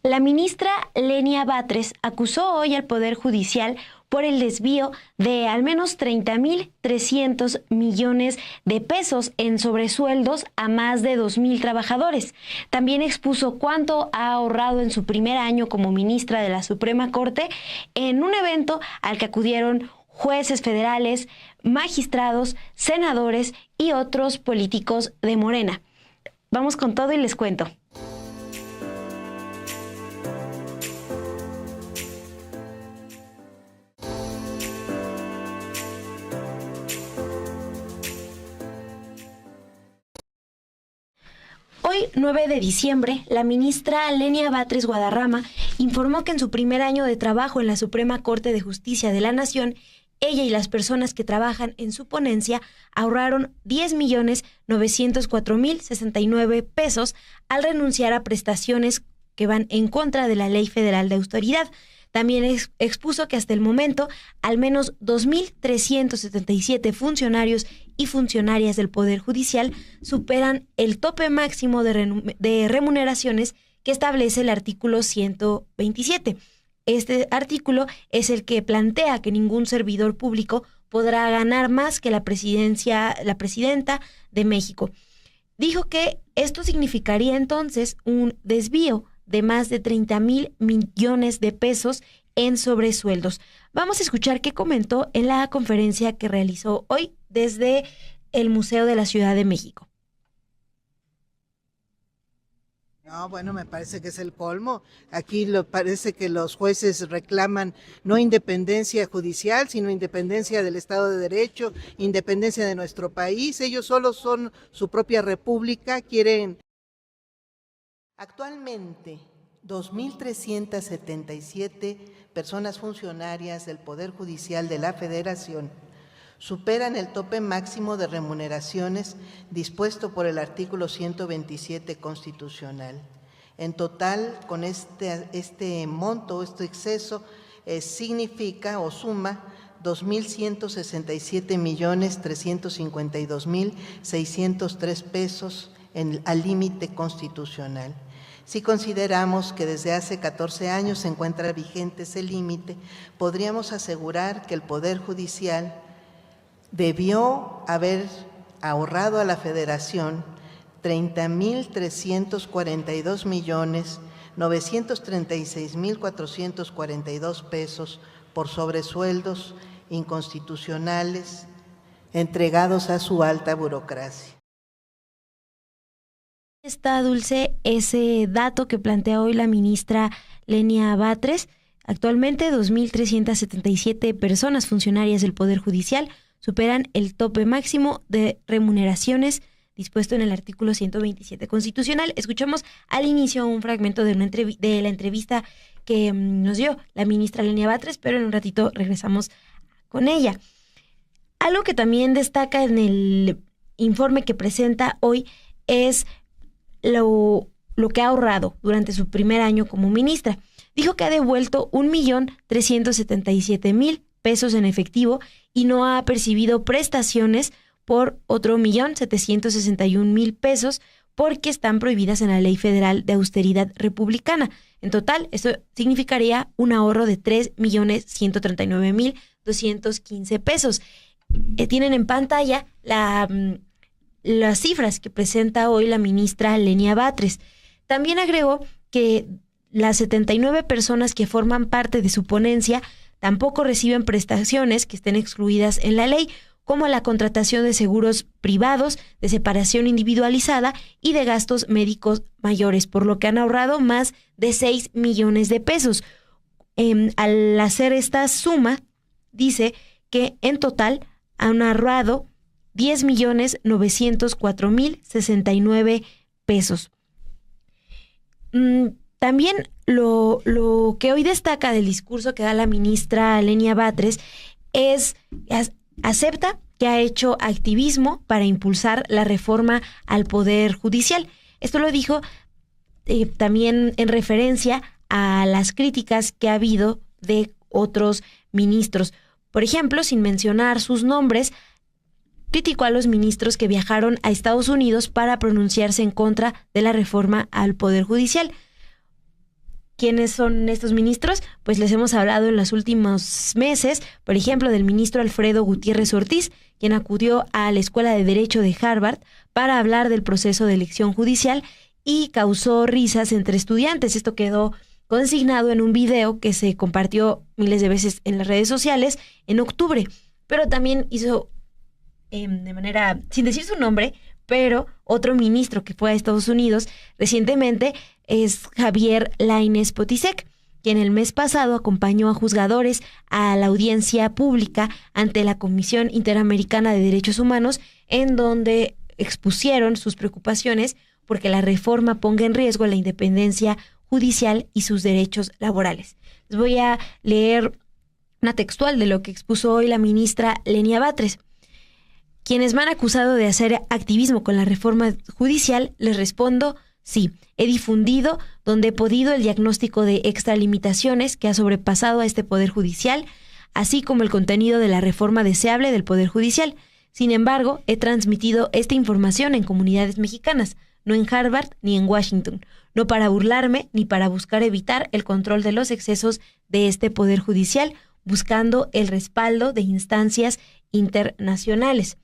La ministra Lenia Batres acusó hoy al Poder Judicial por el desvío de al menos 30.300 millones de pesos en sobresueldos a más de 2,000 trabajadores. También expuso cuánto ha ahorrado en su primer año como ministra de la Suprema Corte en un evento al que acudieron jueces federales, magistrados, senadores y otros políticos de Morena. Vamos con todo y les cuento. Hoy, 9 de diciembre, la ministra Lenia Batres Guadarrama informó que en su primer año de trabajo en la Suprema Corte de Justicia de la Nación, ella y las personas que trabajan en su ponencia ahorraron 10.904.069 pesos al renunciar a prestaciones que van en contra de la Ley Federal de Austeridad. También expuso que hasta el momento al menos 2.377 funcionarios y funcionarias del Poder Judicial superan el tope máximo de remuneraciones que establece el artículo 127. Este artículo es el que plantea que ningún servidor público podrá ganar más que la presidenta de México. Dijo que esto significaría entonces un desvío de más de 30,000 millones de pesos en sobresueldos. Vamos a escuchar qué comentó en la conferencia que realizó hoy desde el Museo de la Ciudad de México. No, bueno, me parece que es el colmo. Aquí parece que los jueces reclaman no independencia judicial, sino independencia del Estado de Derecho, independencia de nuestro país. Ellos solos son su propia república, quieren. Actualmente, 2.377 personas funcionarias del Poder Judicial de la Federación superan el tope máximo de remuneraciones dispuesto por el artículo 127 constitucional. En total, con este monto, este exceso, significa o suma 2.167.352.603 pesos al límite constitucional. Si consideramos que desde hace 14 años se encuentra vigente ese límite, podríamos asegurar que el Poder Judicial debió haber ahorrado a la Federación 30.342.936.442 pesos por sobresueldos inconstitucionales entregados a su alta burocracia. Está, Dulce, ese dato que plantea hoy la ministra Lenia Batres. Actualmente 2.377 personas funcionarias del Poder Judicial superan el tope máximo de remuneraciones dispuesto en el artículo 127 constitucional. Escuchamos al inicio un fragmento de la entrevista que nos dio la ministra Lenia Batres, pero en un ratito regresamos con ella. Algo que también destaca en el informe que presenta hoy es lo que ha ahorrado durante su primer año como ministra. Dijo que ha devuelto 1.377.000 pesos en efectivo y no ha percibido prestaciones por otro 1.761.000 pesos porque están prohibidas en la Ley Federal de Austeridad Republicana. En total, esto significaría un ahorro de 3.139.215 pesos. Tienen en pantalla las cifras que presenta hoy la ministra Lenia Batres. También agregó que las 79 personas que forman parte de su ponencia tampoco reciben prestaciones que estén excluidas en la ley, como la contratación de seguros privados, de separación individualizada y de gastos médicos mayores, por lo que han ahorrado más de 6 millones de pesos. Al hacer esta suma, dice que en total han ahorrado 10.904.069 pesos. También lo que hoy destaca del discurso que da la ministra Lenia Batres es acepta que ha hecho activismo para impulsar la reforma al Poder Judicial. Esto lo dijo también en referencia a las críticas que ha habido de otros ministros. Por ejemplo, sin mencionar sus nombres, criticó a los ministros que viajaron a Estados Unidos para pronunciarse en contra de la reforma al Poder Judicial. ¿Quiénes son estos ministros? Pues les hemos hablado en los últimos meses, por ejemplo, del ministro Alfredo Gutiérrez Ortiz, quien acudió a la Escuela de Derecho de Harvard para hablar del proceso de elección judicial y causó risas entre estudiantes. Esto quedó consignado en un video que se compartió miles de veces en las redes sociales en octubre, pero también hizo de manera, sin decir su nombre, pero otro ministro que fue a Estados Unidos recientemente es Javier Lainez Potisek, quien el mes pasado acompañó a juzgadores a la audiencia pública ante la Comisión Interamericana de Derechos Humanos, en donde expusieron sus preocupaciones porque la reforma ponga en riesgo la independencia judicial y sus derechos laborales. Les voy a leer una textual de lo que expuso hoy la ministra Lenia Batres. Quienes me han acusado de hacer activismo con la reforma judicial, les respondo, sí, he difundido donde he podido el diagnóstico de extralimitaciones que ha sobrepasado a este Poder Judicial, así como el contenido de la reforma deseable del Poder Judicial. Sin embargo, he transmitido esta información en comunidades mexicanas, no en Harvard ni en Washington, no para burlarme ni para buscar evitar el control de los excesos de este Poder Judicial, buscando el respaldo de instancias internacionales.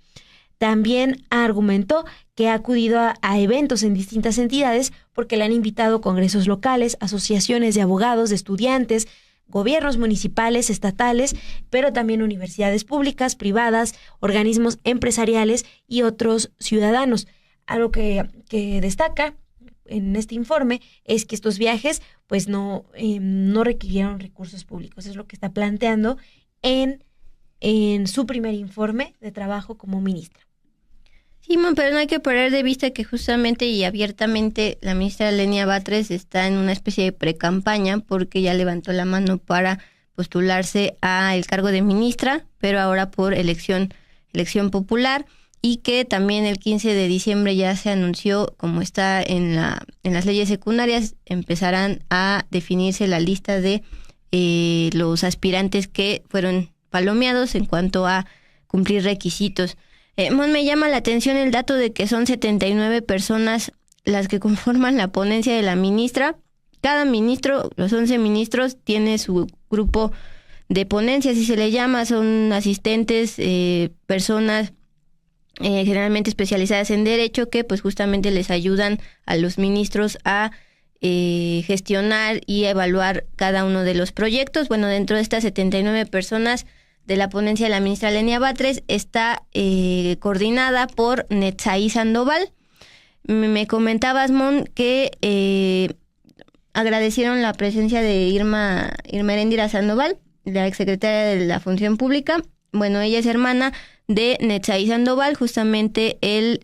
También argumentó que ha acudido a eventos en distintas entidades porque le han invitado congresos locales, asociaciones de abogados, de estudiantes, gobiernos municipales, estatales, pero también universidades públicas, privadas, organismos empresariales y otros ciudadanos. Algo que destaca en este informe es que estos viajes pues no requirieron recursos públicos. Es lo que está planteando en su primer informe de trabajo como ministra. Simón, pero no hay que perder de vista que justamente y abiertamente la ministra Lenia Batres está en una especie de precampaña porque ya levantó la mano para postularse al cargo de ministra, pero ahora por elección popular, y que también el 15 de diciembre ya se anunció, como está en las leyes secundarias, empezarán a definirse la lista de los aspirantes que fueron palomeados en cuanto a cumplir requisitos. Me llama la atención el dato de que son 79 personas las que conforman la ponencia de la ministra. Cada ministro, los 11 ministros, tiene su grupo de ponencia, así se le llama, son asistentes, personas generalmente especializadas en derecho que pues justamente les ayudan a los ministros a gestionar y evaluar cada uno de los proyectos. Bueno, dentro de estas 79 personas de la ponencia de la ministra Lenia Batres está coordinada por Netzaí Sandoval. Me comentabas, Mon, que agradecieron la presencia de Irma Heréndira Sandoval, la exsecretaria de la Función Pública. Bueno, ella es hermana de Netzaí Sandoval, justamente el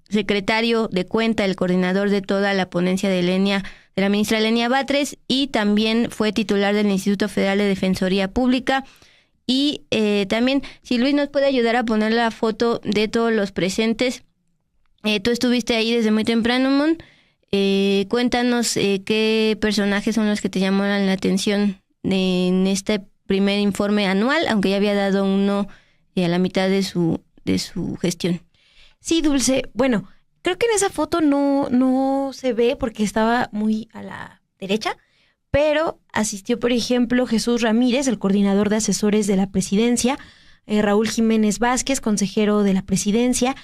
secretario de Cuenta, el coordinador de toda la ponencia de la ministra Lenia Batres, y también fue titular del Instituto Federal de Defensoría Pública. Y también, si Luis nos puede ayudar a poner la foto de todos los presentes. Tú estuviste ahí desde muy temprano, Mon. Cuéntanos qué personajes son los que te llamaron la atención en este primer informe anual, aunque ya había dado uno a la mitad de su gestión. Sí, Dulce. Bueno, creo que en esa foto no se ve porque estaba muy a la derecha, pero asistió, por ejemplo, Jesús Ramírez, el coordinador de asesores de la presidencia, Raúl Jiménez Vázquez, consejero de la presidencia,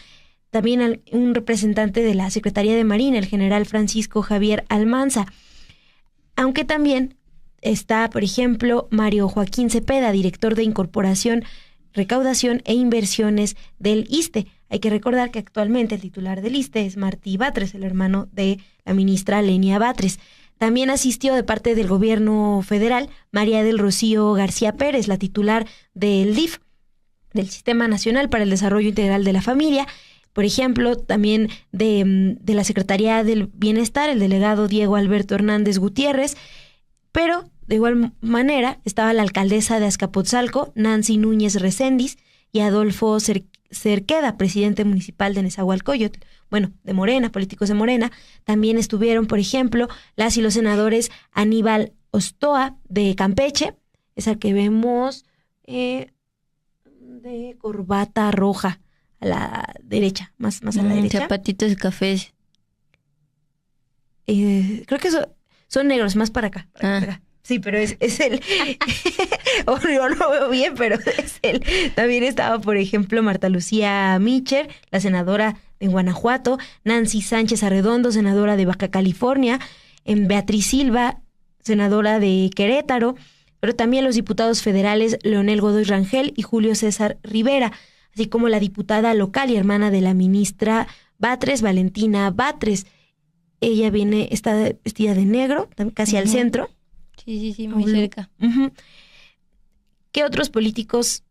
también un representante de la Secretaría de Marina, el general Francisco Javier Almanza. Aunque también está, por ejemplo, Mario Joaquín Cepeda, director de Incorporación, Recaudación e Inversiones del ISSSTE. Hay que recordar que actualmente el titular del ISSSTE es Martí Batres, el hermano de la ministra Lenia Batres. También asistió de parte del gobierno federal María del Rocío García Pérez, la titular del DIF, del Sistema Nacional para el Desarrollo Integral de la Familia. Por ejemplo, también de la Secretaría del Bienestar, el delegado Diego Alberto Hernández Gutiérrez. Pero de igual manera estaba la alcaldesa de Azcapotzalco, Nancy Núñez Recendis, y Adolfo Cerqueda, presidente municipal de Nezahualcóyotl, bueno, de Morena, políticos de Morena. También estuvieron, por ejemplo, las y los senadores Aníbal Ostoa de Campeche, esa que vemos de corbata roja a la derecha, más a la derecha. Zapatitos de café. Creo que Son negros, más para acá. Para acá. Sí, pero es él. Yo no veo bien, pero es él. También estaba, por ejemplo, Marta Lucía Mitchell, la senadora de Guanajuato, Nancy Sánchez Arredondo, senadora de Baja California, Beatriz Silva, senadora de Querétaro, pero también los diputados federales Leonel Godoy Rangel y Julio César Rivera, así como la diputada local y hermana de la ministra Batres, Valentina Batres. Ella está vestida de negro, casi al centro. Sí, muy cerca. ¿Qué otros políticos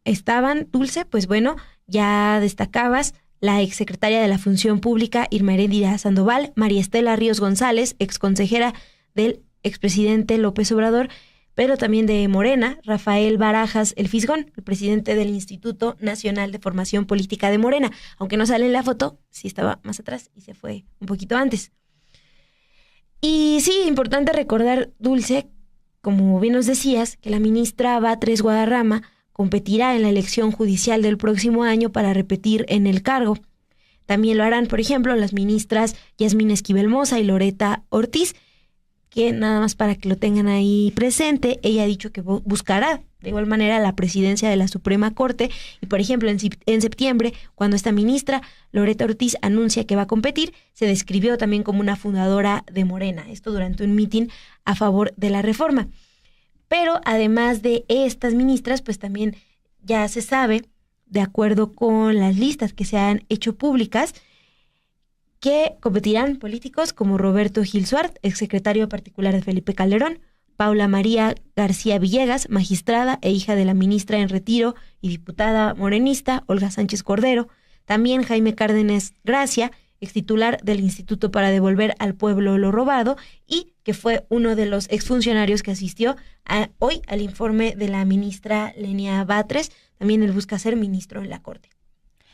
estaban, Dulce? Pues bueno, ya destacabas la exsecretaria de la Función Pública, Irma Heréndira Sandoval, María Estela Ríos González, exconsejera del expresidente López Obrador, pero también de Morena, Rafael Barajas El Fisgón, el presidente del Instituto Nacional de Formación Política de Morena. Aunque no sale en la foto, sí estaba más atrás y se fue un poquito antes. Y sí, importante recordar, Dulce, como bien nos decías, que la ministra Batres Guadarrama competirá en la elección judicial del próximo año para repetir en el cargo. También lo harán, por ejemplo, las ministras Yasmín Esquivel Moza y Loreta Ortiz, que nada más para que lo tengan ahí presente, ella ha dicho que buscará de igual manera la presidencia de la Suprema Corte y, por ejemplo, en septiembre, cuando esta ministra, Loreta Ortiz, anuncia que va a competir, se describió también como una fundadora de Morena, esto durante un mitin a favor de la reforma. Pero además de estas ministras, pues también ya se sabe, de acuerdo con las listas que se han hecho públicas, que competirán políticos como Roberto Gil Suart, exsecretario particular de Felipe Calderón, Paula María García Villegas, magistrada e hija de la ministra en retiro y diputada morenista, Olga Sánchez Cordero, también Jaime Cárdenas Gracia, extitular del Instituto para Devolver al Pueblo lo Robado y que fue uno de los exfuncionarios que asistió hoy al informe de la ministra Lenia Batres. También él busca ser ministro en la Corte.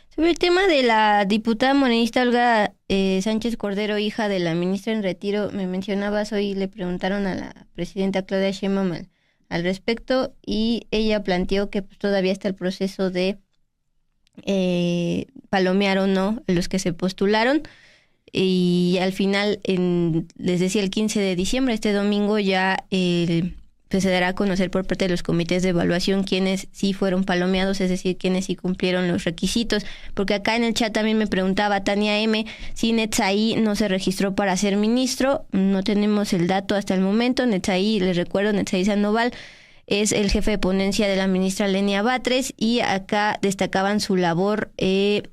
Sobre el tema de la diputada morenista Olga Sánchez Cordero, hija de la ministra en retiro, me mencionabas hoy, le preguntaron a la presidenta Claudia Sheinbaum al respecto y ella planteó que pues, todavía está el proceso de palomear o no los que se postularon y al final, les decía, el 15 de diciembre, este domingo, ya pues se dará a conocer por parte de los comités de evaluación quienes sí fueron palomeados, es decir, quienes sí cumplieron los requisitos, porque acá en el chat también me preguntaba Tania M. si Netzaí no se registró para ser ministro. No tenemos el dato hasta el momento. Netzaí, les recuerdo, Netzaí Sandoval es el jefe de ponencia de la ministra Lenia Batres y acá destacaban su labor.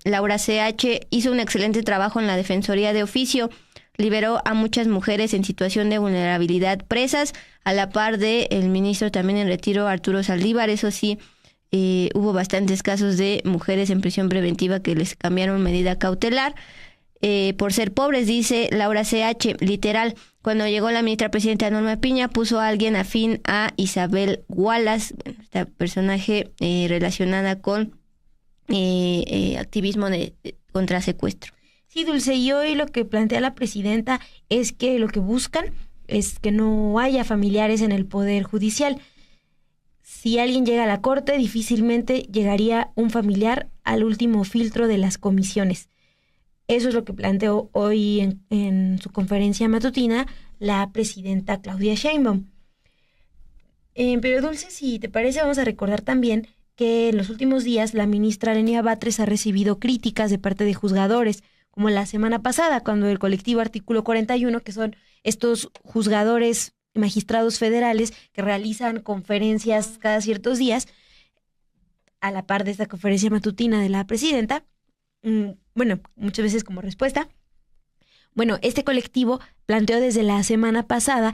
Laura C.H. hizo un excelente trabajo en la Defensoría de Oficio, liberó a muchas mujeres en situación de vulnerabilidad presas, a la par de el ministro también en retiro, Arturo Saldívar. Eso sí, hubo bastantes casos de mujeres en prisión preventiva que les cambiaron medida cautelar por ser pobres, dice Laura C.H. Literal, cuando llegó la ministra presidenta Norma Piña, puso a alguien afín a Isabel Wallace, esta personaje relacionada con activismo contra secuestro. Sí, Dulce, y hoy lo que plantea la presidenta es que lo que buscan es que no haya familiares en el Poder Judicial. Si alguien llega a la Corte, difícilmente llegaría un familiar al último filtro de las comisiones. Eso es lo que planteó hoy en su conferencia matutina la presidenta Claudia Sheinbaum. Pero Dulce, si te parece, vamos a recordar también que en los últimos días la ministra Lenia Batres ha recibido críticas de parte de juzgadores, como la semana pasada, cuando el colectivo Artículo 41, que son estos juzgadores magistrados federales que realizan conferencias cada ciertos días, a la par de esta conferencia matutina de la presidenta, bueno, muchas veces como respuesta. Bueno, este colectivo planteó desde la semana pasada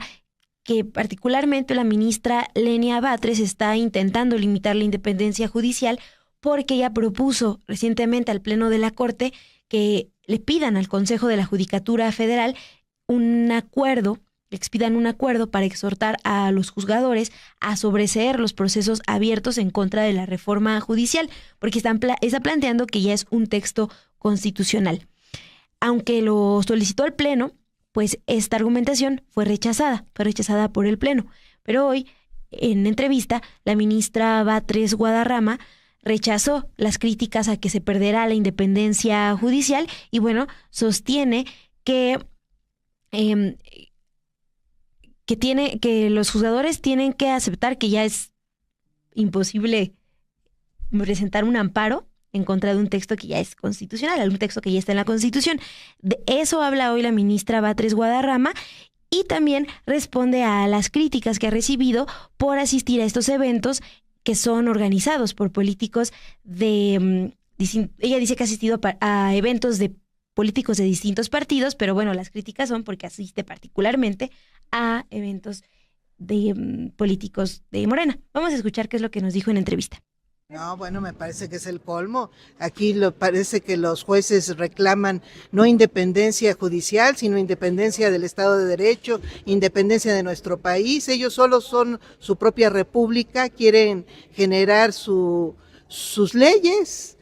que particularmente la ministra Lenia Batres está intentando limitar la independencia judicial porque ella propuso recientemente al Pleno de la Corte que le pidan al Consejo de la Judicatura Federal un acuerdo, le expidan un acuerdo para exhortar a los juzgadores a sobreseer los procesos abiertos en contra de la reforma judicial, porque está planteando que ya es un texto constitucional. Aunque lo solicitó el Pleno, pues esta argumentación fue rechazada por el Pleno. Pero hoy, en entrevista, la ministra Batres Guadarrama rechazó las críticas a que se perderá la independencia judicial y bueno, sostiene que que los juzgadores tienen que aceptar que ya es imposible presentar un amparo en contra de un texto que ya es constitucional, un texto que ya está en la Constitución. De eso habla hoy la ministra Batres Guadarrama y también responde a las críticas que ha recibido por asistir a estos eventos que son organizados por políticos de... ella dice que ha asistido a eventos de políticos de distintos partidos, pero bueno, las críticas son porque asiste particularmente a eventos de políticos de Morena. Vamos a escuchar qué es lo que nos dijo en entrevista. No, bueno, me parece que es el colmo. Aquí parece que los jueces reclaman no independencia judicial, sino independencia del Estado de Derecho, independencia de nuestro país. Ellos solo son su propia república, quieren generar sus leyes.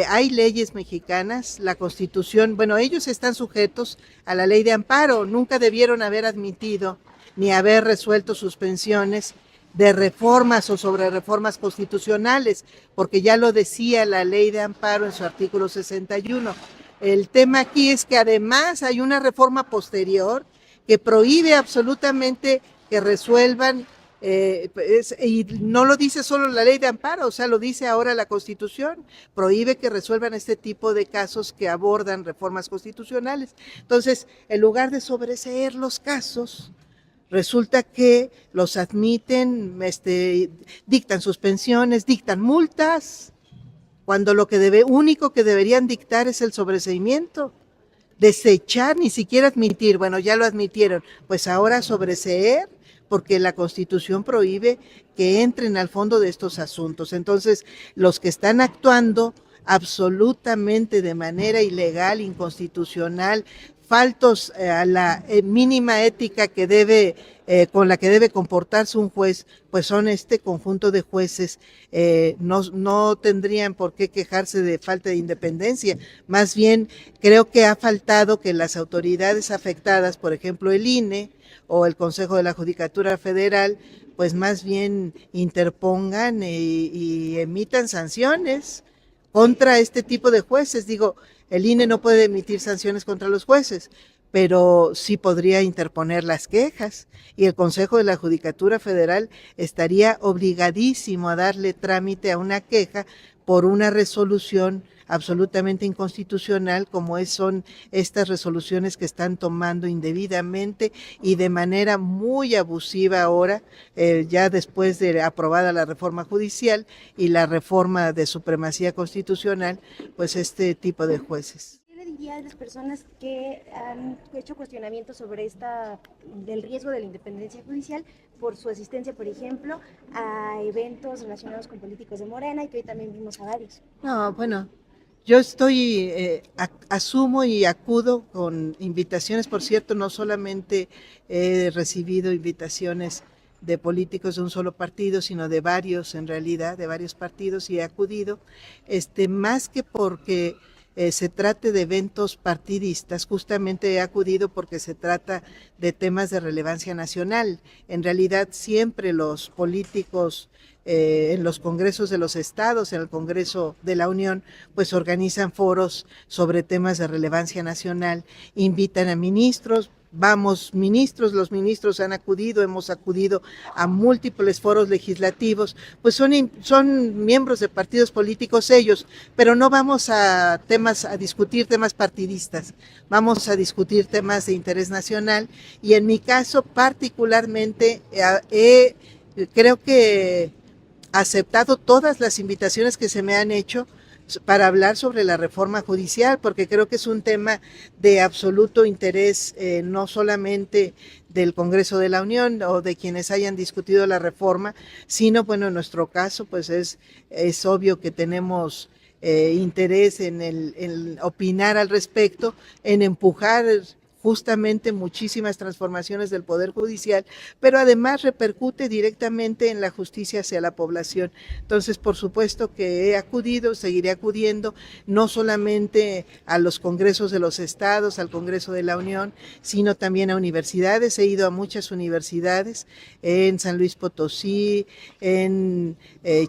Hay leyes mexicanas, la Constitución, bueno, ellos están sujetos a la ley de amparo, nunca debieron haber admitido ni haber resuelto suspensiones de reformas o sobre reformas constitucionales, porque ya lo decía la ley de amparo en su artículo 61. El tema aquí es que además hay una reforma posterior que prohíbe absolutamente que resuelvan, y no lo dice solo la ley de amparo, o sea, lo dice ahora la Constitución, prohíbe que resuelvan este tipo de casos que abordan reformas constitucionales. Entonces, en lugar de sobreseer los casos, resulta que los admiten, dictan suspensiones, dictan multas, cuando lo que único que deberían dictar es el sobreseimiento, desechar, ni siquiera admitir, bueno, ya lo admitieron, pues ahora sobreseer, porque la Constitución prohíbe que entren al fondo de estos asuntos. Entonces, los que están actuando absolutamente de manera ilegal, inconstitucional, faltos a la mínima ética que con la que debe comportarse un juez, pues son este conjunto de jueces, no tendrían por qué quejarse de falta de independencia, más bien creo que ha faltado que las autoridades afectadas, por ejemplo el INE o el Consejo de la Judicatura Federal, pues más bien interpongan y emitan sanciones contra este tipo de jueces. Digo, el INE no puede emitir sanciones contra los jueces, pero sí podría interponer las quejas y el Consejo de la Judicatura Federal estaría obligadísimo a darle trámite a una queja por una resolución absolutamente inconstitucional como son estas resoluciones que están tomando indebidamente y de manera muy abusiva ahora, ya después de aprobada la reforma judicial y la reforma de supremacía constitucional, pues este tipo de jueces. ¿Qué le diría a las personas que han hecho cuestionamientos sobre del riesgo de la independencia judicial por su asistencia, por ejemplo, a eventos relacionados con políticos de Morena y que hoy también vimos a varios? No, bueno, yo asumo y acudo con invitaciones, por cierto, no solamente he recibido invitaciones de políticos de un solo partido, sino de varios, en realidad, de varios partidos, y he acudido, más que porque se trate de eventos partidistas, justamente he acudido porque se trata de temas de relevancia nacional. En realidad siempre los políticos en los congresos de los estados, en el Congreso de la Unión, pues organizan foros sobre temas de relevancia nacional, invitan a ministros, los ministros han acudido, hemos acudido a múltiples foros legislativos, pues son miembros de partidos políticos ellos, pero no vamos a discutir temas partidistas, vamos a discutir temas de interés nacional y en mi caso particularmente creo que aceptado todas las invitaciones que se me han hecho para hablar sobre la reforma judicial, porque creo que es un tema de absoluto interés, no solamente del Congreso de la Unión o de quienes hayan discutido la reforma, sino, bueno, en nuestro caso, pues es obvio que tenemos interés en opinar al respecto, en empujar justamente muchísimas transformaciones del Poder Judicial, pero además repercute directamente en la justicia hacia la población. Entonces, por supuesto que he acudido, seguiré acudiendo, no solamente a los congresos de los estados, al Congreso de la Unión, sino también a universidades. He ido a muchas universidades, en San Luis Potosí, en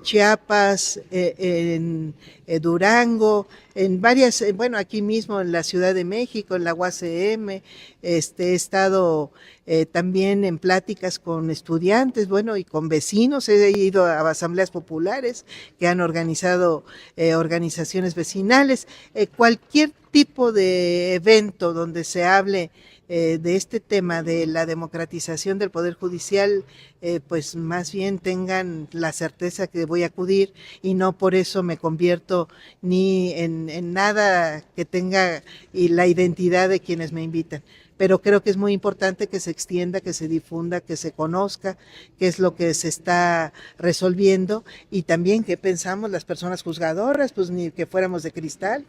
Chiapas, en Durango, en varias, bueno, aquí mismo en la Ciudad de México, en la UACM, he estado también en pláticas con estudiantes, bueno, y con vecinos. He ido a asambleas populares que han organizado organizaciones vecinales. Cualquier tipo de evento donde se hable de este tema de la democratización del Poder Judicial, pues más bien tengan la certeza que voy a acudir, y no por eso me convierto ni en nada que tenga y la identidad de quienes me invitan. Pero creo que es muy importante que se extienda, que se difunda, que se conozca qué es lo que se está resolviendo, y también qué pensamos las personas juzgadoras, pues ni que fuéramos de cristal.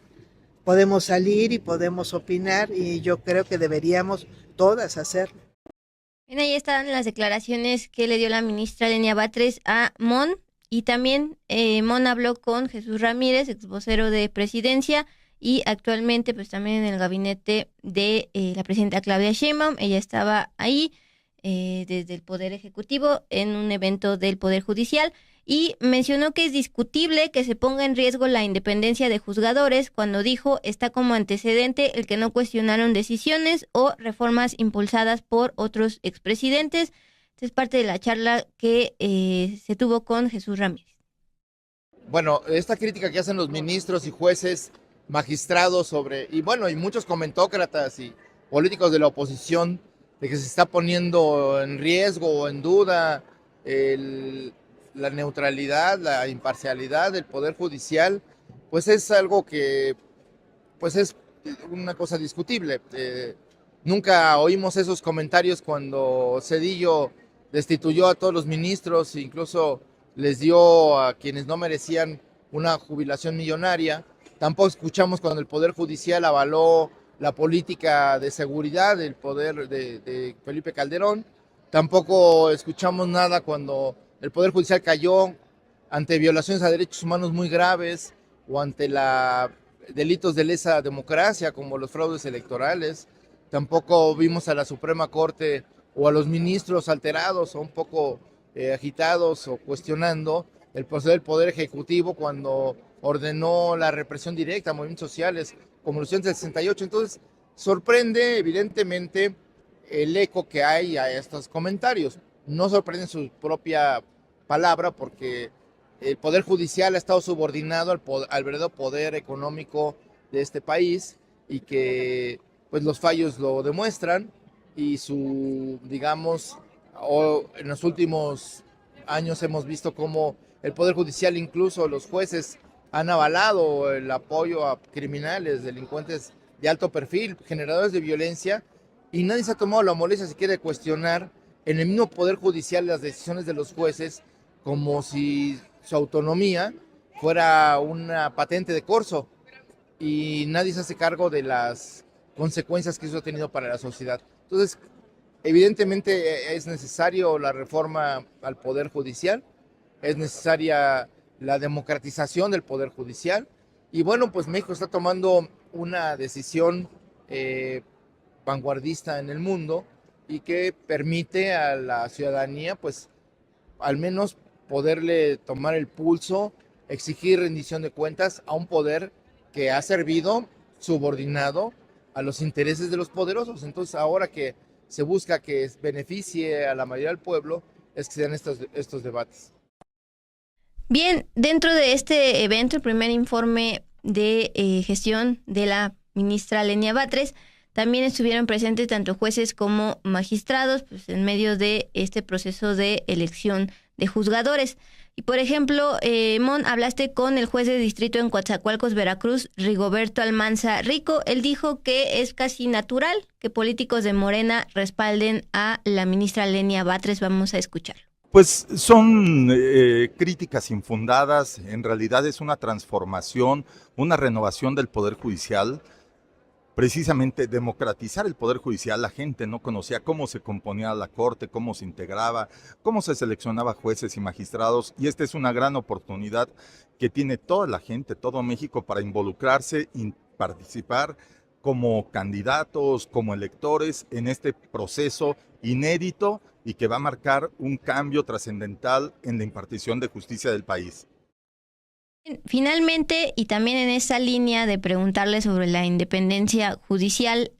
Podemos salir y podemos opinar, y yo creo que deberíamos todas hacerlo. Bien, ahí están las declaraciones que le dio la ministra Lenia Batres a Mon, y también Mon habló con Jesús Ramírez, ex vocero de Presidencia, y actualmente pues también en el gabinete de la presidenta Claudia Sheinbaum. Ella estaba ahí desde el Poder Ejecutivo en un evento del Poder Judicial, y mencionó que es discutible que se ponga en riesgo la independencia de juzgadores cuando dijo está como antecedente el que no cuestionaron decisiones o reformas impulsadas por otros expresidentes. Esta es parte de la charla que se tuvo con Jesús Ramírez. Bueno, esta crítica que hacen los ministros y jueces, magistrados sobre, y bueno, y muchos comentócratas y políticos de la oposición, de que se está poniendo en riesgo o en duda la neutralidad, la imparcialidad del Poder Judicial, pues es algo que, pues es una cosa discutible. Nunca oímos esos comentarios cuando Zedillo destituyó a todos los ministros, incluso les dio a quienes no merecían una jubilación millonaria. Tampoco escuchamos cuando el Poder Judicial avaló la política de seguridad del poder de Felipe Calderón. Tampoco escuchamos nada cuando el Poder Judicial cayó ante violaciones a derechos humanos muy graves o ante delitos de lesa democracia como los fraudes electorales. Tampoco vimos a la Suprema Corte o a los ministros alterados o un poco agitados o cuestionando el proceso del Poder Ejecutivo cuando ordenó la represión directa a movimientos sociales como los estudiantes del 68. Entonces, sorprende evidentemente el eco que hay a estos comentarios. No sorprende su propia palabra porque el Poder Judicial ha estado subordinado al verdadero poder económico de este país, y que pues los fallos lo demuestran, y digamos, en los últimos años hemos visto cómo el Poder Judicial, incluso los jueces, han avalado el apoyo a criminales, delincuentes de alto perfil, generadores de violencia, y nadie se ha tomado la molestia siquiera de cuestionar en el mismo Poder Judicial las decisiones de los jueces, como si su autonomía fuera una patente de corso, y nadie se hace cargo de las consecuencias que eso ha tenido para la sociedad. Entonces, evidentemente es necesario la reforma al Poder Judicial, es necesaria la democratización del Poder Judicial, y bueno, pues México está tomando una decisión vanguardista en el mundo, y que permite a la ciudadanía, pues, al menos poderle tomar el pulso, exigir rendición de cuentas a un poder que ha servido subordinado a los intereses de los poderosos. Entonces, ahora que se busca que beneficie a la mayoría del pueblo, es que se dan estos debates. Bien, dentro de este evento, el primer informe de gestión de la ministra Lenia Batres, también estuvieron presentes tanto jueces como magistrados, pues en medio de este proceso de elección de juzgadores. Y por ejemplo, Mon, hablaste con el juez de distrito en Coatzacoalcos, Veracruz, Rigoberto Almanza Rico. Él dijo que es casi natural que políticos de Morena respalden a la ministra Lenia Batres. Vamos a escucharlo. Pues son críticas infundadas. En realidad es una transformación, una renovación del Poder Judicial. Precisamente democratizar el Poder Judicial. La gente no conocía cómo se componía la Corte, cómo se integraba, cómo se seleccionaba jueces y magistrados, y esta es una gran oportunidad que tiene toda la gente, todo México, para involucrarse y participar como candidatos, como electores en este proceso inédito y que va a marcar un cambio trascendental en la impartición de justicia del país. Finalmente, y también en esa línea de preguntarle sobre la independencia judicial,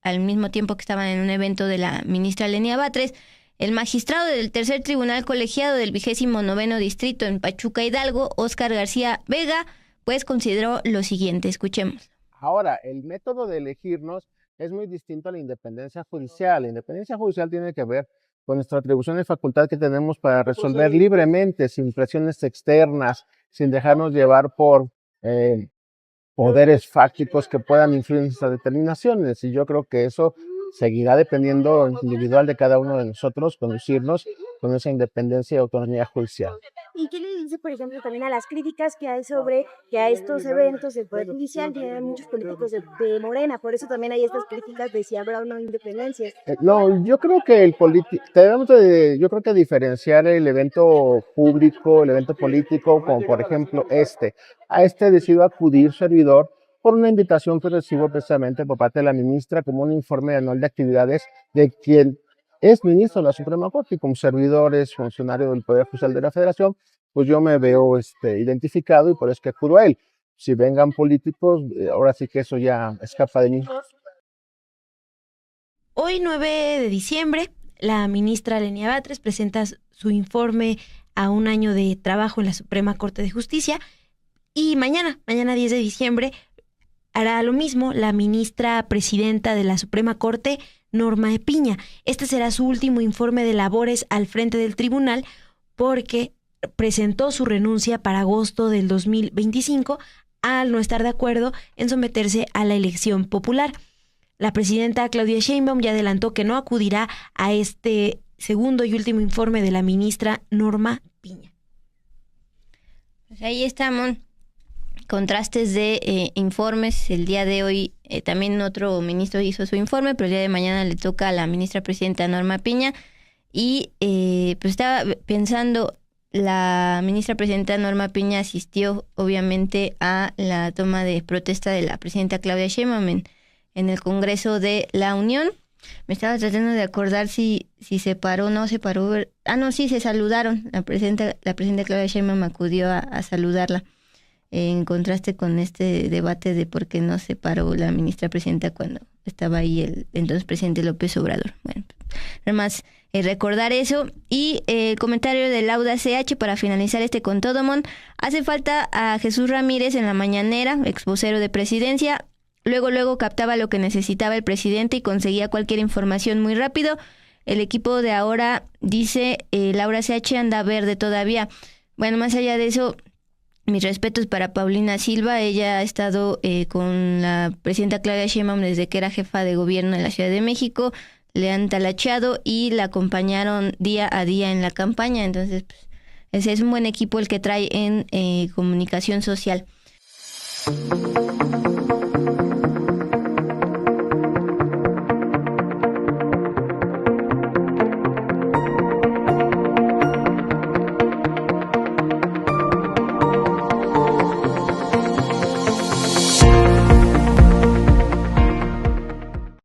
al mismo tiempo que estaban en un evento de la ministra Lenia Batres. El magistrado del Tercer Tribunal Colegiado del 29º Distrito en Pachuca, Hidalgo, Óscar García Vega, pues consideró lo siguiente. Escuchemos. Ahora, el método de elegirnos es muy distinto a la independencia judicial. La independencia judicial tiene que ver con nuestra atribución y facultad que tenemos para resolver libremente, sin presiones externas, sin dejarnos llevar por poderes fácticos que puedan influir en nuestras determinaciones. Y yo creo que eso seguirá dependiendo individual de cada uno de nosotros, conducirnos con esa independencia y autonomía judicial. ¿Y qué le dice, por ejemplo, también a las críticas que hay sobre que a estos eventos del Poder Judicial tienen muchos políticos de Morena? Por eso también hay estas críticas de si habrá o no independencia. No, yo creo que yo creo que diferenciar el evento público, el evento político, como por ejemplo a este decidió acudir servidor por una invitación que recibo precisamente por parte de la ministra como un informe anual de actividades de quien es ministro de la Suprema Corte y como servidor es funcionario del Poder Judicial de la Federación, pues yo me veo identificado y por eso que acudo a él. Si vengan políticos, ahora sí que eso ya escapa de mí. Hoy, 9 de diciembre, la ministra Lenia Batres presenta su informe a un año de trabajo en la Suprema Corte de Justicia y mañana 10 de diciembre, hará lo mismo la ministra presidenta de la Suprema Corte, Norma Piña. Este será su último informe de labores al frente del tribunal porque presentó su renuncia para agosto del 2025 al no estar de acuerdo en someterse a la elección popular. La presidenta Claudia Sheinbaum ya adelantó que no acudirá a este segundo y último informe de la ministra Norma Piña. Pues ahí estamos. Contrastes de informes. El día de hoy también otro ministro hizo su informe, pero el día de mañana le toca a la ministra presidenta Norma Piña. Y pues estaba pensando, la ministra presidenta Norma Piña asistió obviamente a la toma de protesta de la presidenta Claudia Sheinbaum en el Congreso de la Unión. Me estaba tratando de acordar si se paró o no se paró. No, sí, se saludaron. La presidenta Claudia Sheinbaum acudió a saludarla. En contraste con este debate de por qué no se paró la ministra presidenta cuando estaba ahí el entonces presidente López Obrador. Bueno, nada más recordar eso. Y el comentario de Laura CH para finalizar con todo, Mon. Hace falta a Jesús Ramírez en la mañanera, ex vocero de presidencia. Luego captaba lo que necesitaba el presidente y conseguía cualquier información muy rápido. El equipo de ahora, dice Laura CH, anda verde todavía. Bueno, más allá de eso, mis respetos para Paulina Silva. Ella ha estado con la presidenta Claudia Sheinbaum desde que era jefa de gobierno en la Ciudad de México. Le han talacheado y la acompañaron día a día en la campaña. Entonces, pues, ese es un buen equipo el que trae en comunicación social.